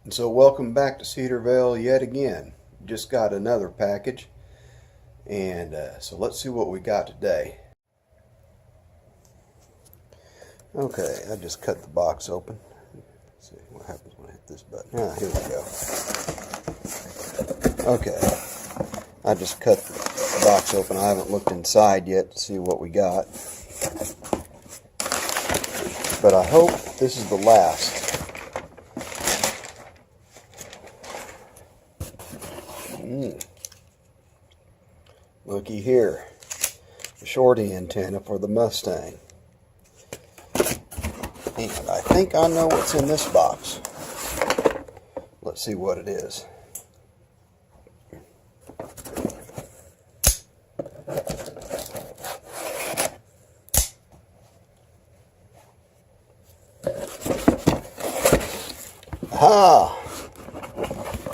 And so welcome back to Cedarville yet again. Just got another package, and so let's see what we got today. Okay, I just cut the box open. Let's see what happens when I hit this button. Ah, here we go. Okay, I just cut the box open. I haven't looked inside yet to see what we got, but I hope this is the last. Looky here, the Shorty antenna for the Mustang. And I think I know what's in this box. Let's see what it is. Ah,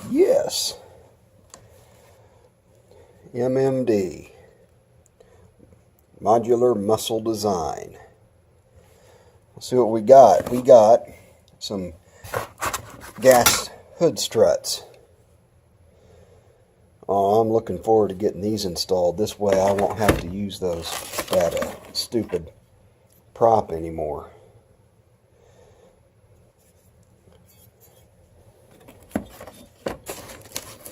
yes. MMD Modular Muscle Design. Let's see what we got. We got some gas hood struts. Oh, I'm looking forward to getting these installed. This way I won't have to use that stupid prop anymore.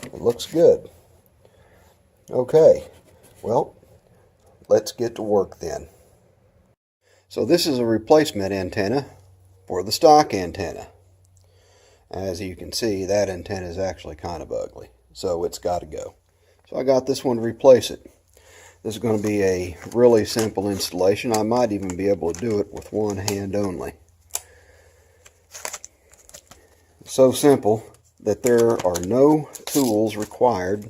It looks good. Okay, well, let's get to work then. So this is a replacement antenna for the stock antenna. As you can see, that antenna is actually kind of ugly, so it's got to go. So I got this one to replace it. This is going to be a really simple installation. I might even be able to do it with one hand only. So simple that there are no tools required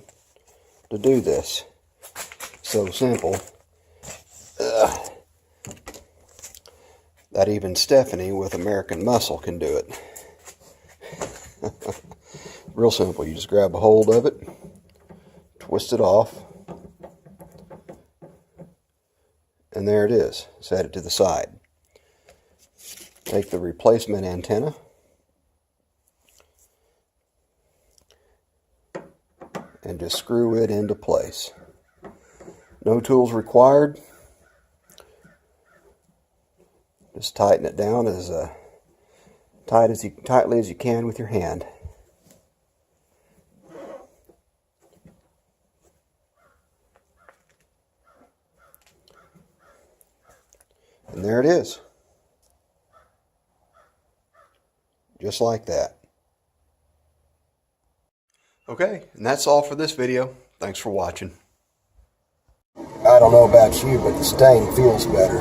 to do this. So simple that even Stephanie with American Muscle can do it. Real simple. You just grab a hold of it, twist it off, and there it is. Set it to the side. Take the replacement antenna, and just screw it into place. No tools required. Just tighten it down as tightly as you can with your hand. And there it is. Just like that. Okay, and that's all for this video. Thanks for watching. I don't know about you, but the stain feels better.